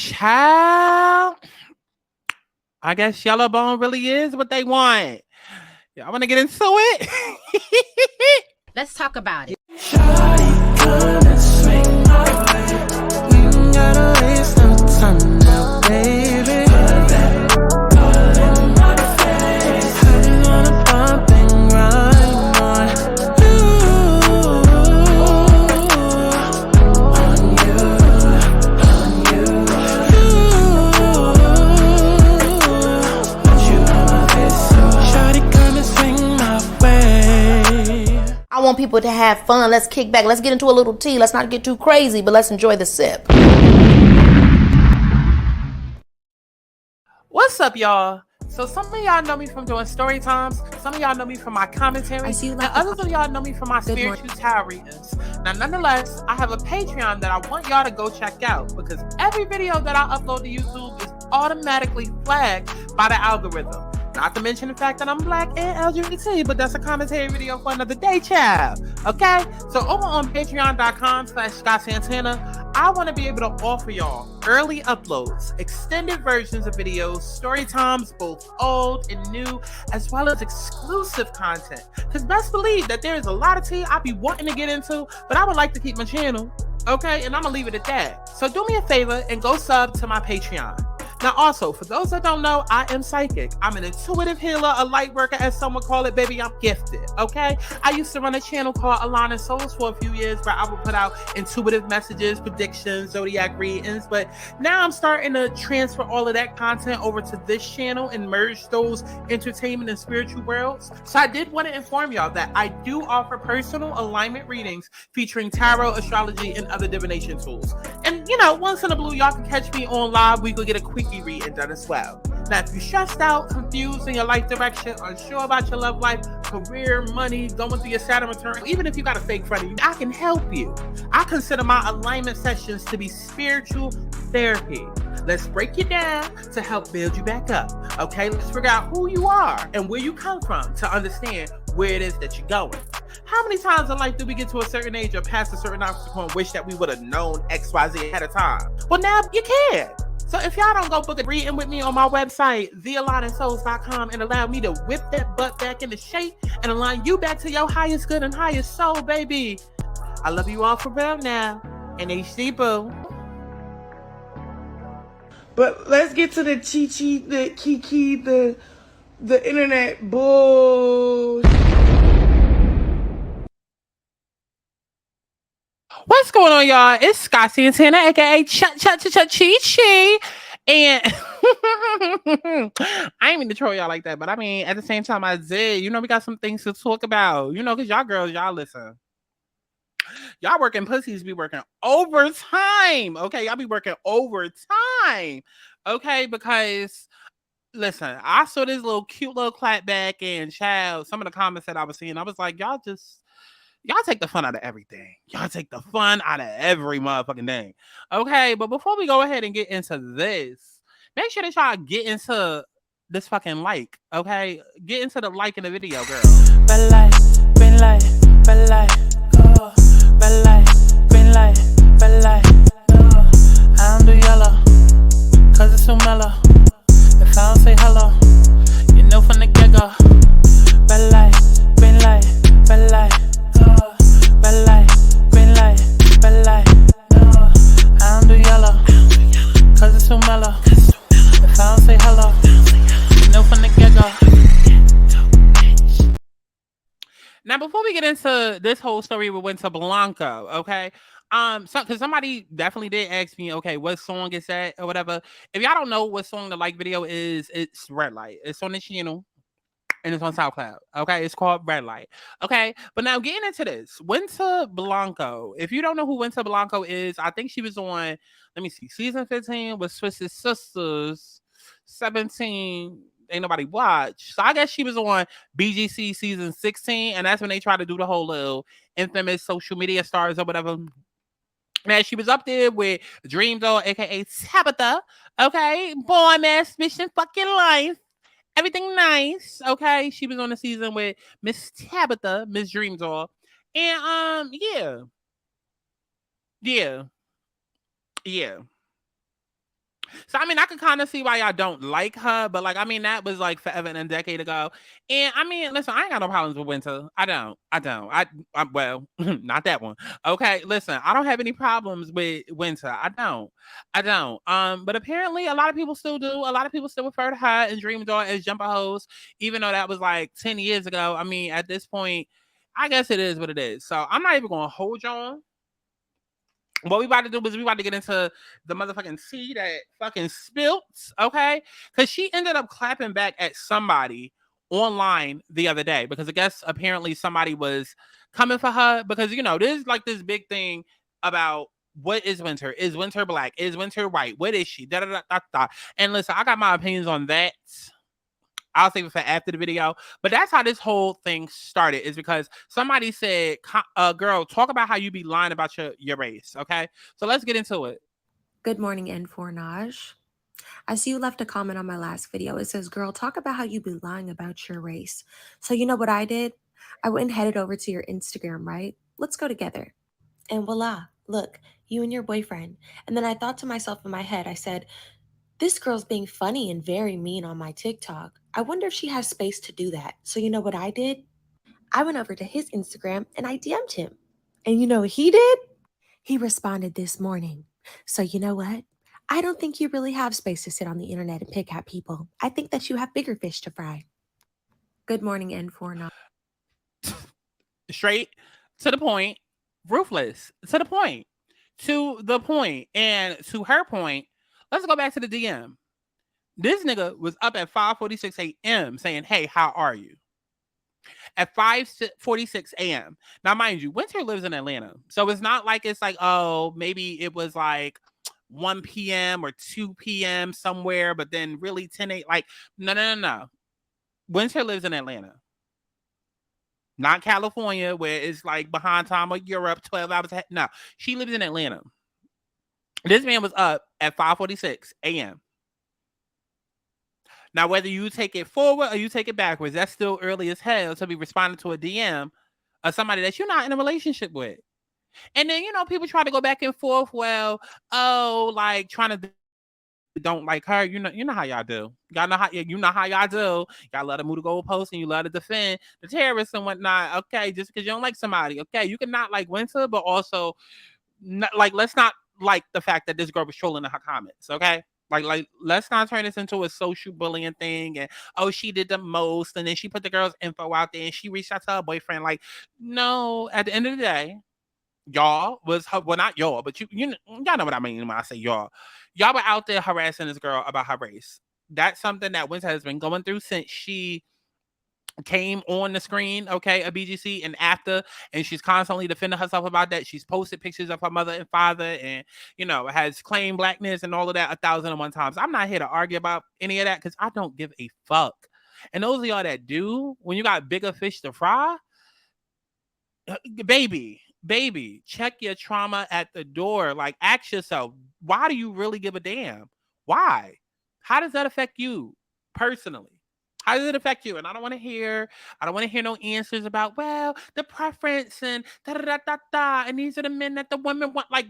Child, I guess Yellowbone really is what they want. Y'all want to get into it? Let's talk about it. Shawty, come and swing my way. We ain't gotta waste no time now, baby. Put that all in my face. I just wanna bump and grind on you, on you, on you. Want you on my face, so shawty, come and swing my way. I want people to have fun. Let's kick back. Let's get into a little tea. Let's not get too crazy, but let's enjoy the sip. What's up, y'all? So some of y'all know me from doing story times. Some of y'all know me from my commentary. And others of y'all know me from my spiritual tarot readings. Now, nonetheless, I have a Patreon that I want y'all to go check out because every video that I upload to YouTube is automatically flagged by the algorithm. Not to mention the fact that I'm black and LGBT, but that's a commentary video for another day, child. Okay? So over on patreon.com/STORYTIMES, I want to be able to offer y'all early uploads, extended versions of videos, story times, both old and new, as well as exclusive content. Because best believe that there is a lot of tea I be wanting to get into, but I would like to keep my channel. Okay? And I'm going to leave it at that. So do me a favor and go sub to my Patreon. Now, also, for those that don't know, I am psychic. I'm an intuitive healer, a light worker, as someone call it. Baby, I'm gifted, okay? I used to run a channel called Alana Souls for a few years where I would put out intuitive messages, predictions, zodiac readings, but now I'm starting to transfer all of that content over to this channel and merge those entertainment and spiritual worlds. So I did want to inform y'all that I do offer personal alignment readings featuring tarot, astrology, and other divination tools. And, you know, once in a blue, y'all can catch me on live. We could get a quickie reading done as well. Now, if you're stressed out, confused in your life direction, unsure about your love life, career, money, going through your Saturn return, even if you got a fake friend of you, I can help you. I consider my alignment sessions to be spiritual therapy. Let's break you down to help build you back up. Okay, let's figure out who you are and where you come from to understand where it is that you're going. How many times in life do we get to a certain age or past a certain obstacle and wish that we would have known XYZ ahead of time? Well, now you can. So if y'all don't go book a reading with me on my website, thealignedsouls.com, and allow me to whip that butt back into shape and align you back to your highest good and highest soul, baby. I love you all for real now. And HD boo. But let's get to the Chi-Chi, the Kiki, the internet bull. What's going on, y'all? It's Santana, aka Chi-Chi. And I ain't mean to troll y'all like that, but I mean, at the same time, I did. You know, we got some things to talk about. You know, because y'all girls, y'all listen. Y'all working pussies be working overtime. Okay, y'all be working overtime. Okay, because listen, I saw this little cute little clap back and child, some of the comments that I was seeing, I was like, y'all take the fun out of everything. Y'all take the fun out of every motherfucking thing. Okay, but before we go ahead and get into this, make sure that y'all get into this fucking like, okay? Get into the like in the video, girl. Red light, green light, red light, oh. Red light, green light, red light, oh. I don't do yellow, cause it's so mellow. If I don't say hello, you know from the get-go. Red light, green light, red light. Red light, green light, red light. I don't do yellow, cause it's so mellow. If I don't say hello, you know from the get-go. Now, before we get into this whole story, we went to Blanco, okay? Because somebody definitely did ask me, okay, what song is that or whatever. If y'all don't know what song the like video is, it's Red Light. It's on the channel. And it's on SoundCloud. Okay, it's called Red Light. Okay, but now getting into this, Winter Blanco. If you don't know who Winter Blanco is, I think she was on, let me see, season 15 was Twisted Sisters. 17, ain't nobody watch. So I guess she was on BGC season 16, and that's when they tried to do the whole little infamous social media stars or whatever. Man, she was up there with Dream Doll, aka Tabitha. Okay, boy, man, mission fucking life. Everything nice, okay? She was on the season with Miss Tabitha, Miss Dream Doll. And yeah. So I mean, I can kind of see why y'all don't like her, but like, I mean, that was like forever and a decade ago. And I mean, listen, I ain't got no problems with Winter. I don't. Well, not that one. Okay, listen, I don't have any problems with Winter. I don't. But apparently, a lot of people still do. A lot of people still refer to her and Dream Doll as Jumper Hose, even though that was like 10 years ago. I mean, at this point, I guess it is what it is. So I'm not even gonna hold y'all. What we about to do is we about to get into the motherfucking tea that fucking spilt, okay? Because she ended up clapping back at somebody online the other day because I guess apparently somebody was coming for her because, you know, there's like this big thing about what is Winter? Is Winter black? Is Winter white? What is she? Da, da, da, da, da. And listen, I got my opinions on that. I'll save it for after the video. But that's how this whole thing started, is because somebody said, girl, talk about how you be lying about your race, okay? So let's get into it. Good morning, N4Naj. I see you left a comment on my last video. It says, girl, talk about how you be lying about your race. So you know what I did? I went and headed over to your Instagram, right? Let's go together. And voila, look, you and your boyfriend. And then I thought to myself in my head, I said, this girl's being funny and very mean on my TikTok. I wonder if she has space to do that. So you know what I did? I went over to his Instagram and I DM'd him. And you know what he did? He responded this morning. So you know what? I don't think you really have space to sit on the internet and pick at people. I think that you have bigger fish to fry. Good morning, N49. Straight to the point, ruthless, to the point, to the point. And to her point, let's go back to the DM. This nigga was up at 5:46 a.m. saying, hey, how are you? At 5:46 a.m. Now, mind you, Winter lives in Atlanta. So it's not like it's like, oh, maybe it was like 1 p.m. or 2 p.m. somewhere, but then really 10 8. Like, no. Winter lives in Atlanta. Not California, where it's like behind time, or Europe, 12 hours ahead. No, she lives in Atlanta. This man was up at 5:46 a.m. Now, whether you take it forward or you take it backwards, that's still early as hell to be responding to a DM of somebody that you're not in a relationship with. And then, you know, people try to go back and forth. Well, oh, like trying to don't like her. You know how y'all do. Y'all know how y'all do. Y'all love to move the goalposts and you love to defend the terrorists and whatnot. Okay, just because you don't like somebody. Okay, you can not like Winter, but also not, like, let's not like the fact that this girl was trolling in her comments. Okay. Like, let's not turn this into a social bullying thing. And oh, she did the most, and then she put the girl's info out there, and she reached out to her boyfriend. Like, no. At the end of the day, y'all was her, well, not y'all, but y'all know what I mean when I say y'all. Y'all were out there harassing this girl about her race. That's something that Winter has been going through since she came on the screen, okay, a BGC and after, and she's constantly defending herself about that. She's posted pictures of her mother and father and, you know, has claimed blackness and all of that 1,001 times. I'm not here to argue about any of that because I don't give a fuck. And those of y'all that do, when you got bigger fish to fry, baby, check your trauma at the door. Like, ask yourself, why do you really give a damn? Why? How does that affect you personally? How does it affect you? And I don't want to hear no answers about, well, the preference and da da da da da, and these are the men that the women want. Like,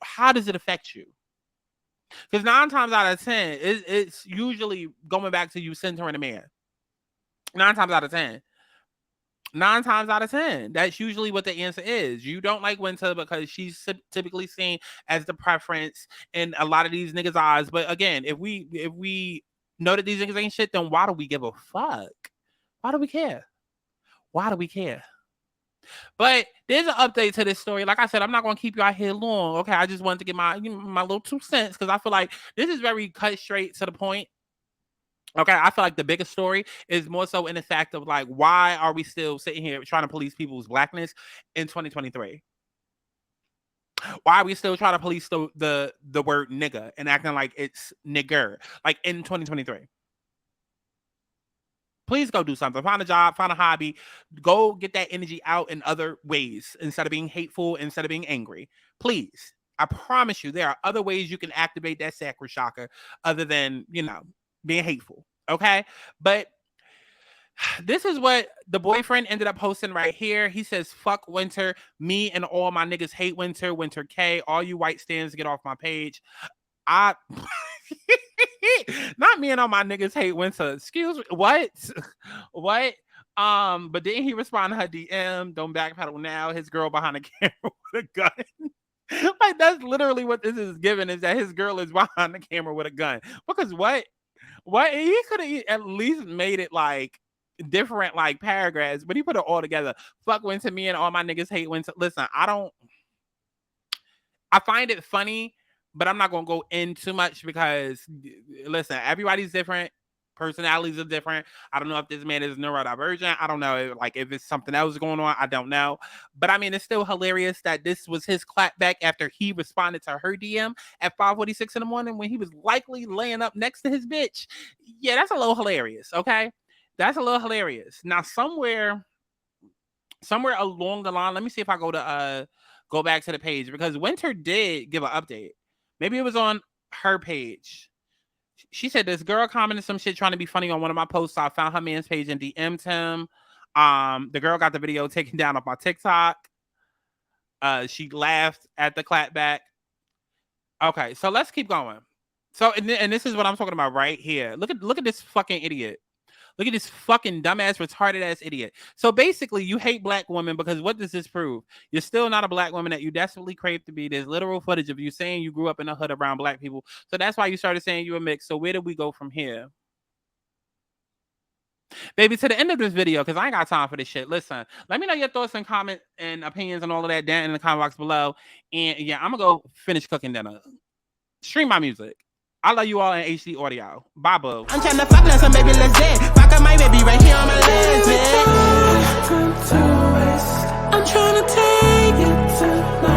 how does it affect you? Because 9 times out of 10, it's usually going back to you centering a man. 9 times out of 10. 9 times out of 10, that's usually what the answer is. You don't like Winter because she's typically seen as the preference in a lot of these niggas' eyes. But again, if we know that these niggas ain't shit, then why do we give a fuck? Why do we care? Why do we care? But there's an update to this story. Like I said, I'm not going to keep you out here long. Okay, I just wanted to get my my little 2 cents because I feel like this is very cut straight to the point. Okay, I feel like the biggest story is more so in the fact of like, why are we still sitting here trying to police people's blackness in 2023? Why are we still trying to police the word nigga and acting like it's nigger, like in 2023? Please go do something. Find a job, find a hobby, go get that energy out in other ways instead of being hateful, instead of being angry. Please. I promise you, there are other ways you can activate that sacral chakra other than, you know, being hateful. Okay. But this is what the boyfriend ended up posting right here. He says, fuck Winter. Me and all my niggas hate Winter. Winter K. All you white stands, get off my page. Not me and all my niggas hate winter. Excuse me. What? What? But didn't he respond to her DM? Don't backpedal now. His girl behind the camera with a gun. Like, that's literally what this is given, is that his girl is behind the camera with a gun. Because what? What? He could have at least made it like different like paragraphs, but he put it all together. Fuck winter, me and all my niggas hate winter. Listen, I find it funny, but I'm not gonna go in too much because listen, everybody's different. Personalities are different. I don't know if this man is neurodivergent. I don't know, like, if it's something else going on. I don't know. But I mean, it's still hilarious that this was his clapback after he responded to her DM at 5:46 in the morning when he was likely laying up next to his bitch. Yeah, that's a little hilarious. Okay, that's a little hilarious. Now, somewhere along the line, let me see if I go back to the page, because Winter did give an update. Maybe it was on her page. She said this girl commented some shit trying to be funny on one of my posts. So I found her man's page and DM'd him. The girl got the video taken down off my TikTok. She laughed at the clapback. Okay, so let's keep going. So and this is what I'm talking about right here. Look at this fucking idiot. Look at this fucking dumbass, retarded ass idiot. So basically, you hate black women because what does this prove? You're still not a black woman that you desperately crave to be. There's literal footage of you saying you grew up in the hood around black people. So that's why you started saying you're a mix. So where do we go from here? Baby, to the end of this video, because I ain't got time for this shit. Listen, let me know your thoughts and comments and opinions and all of that down in the comment box below. And yeah, I'm going to go finish cooking dinner. Stream my music. I love you all in HD audio. Bye, boo. I'm trying to fuck now, some baby, let's dance. Fuck up my baby right here on my legs, man. I'm trying to take it tonight.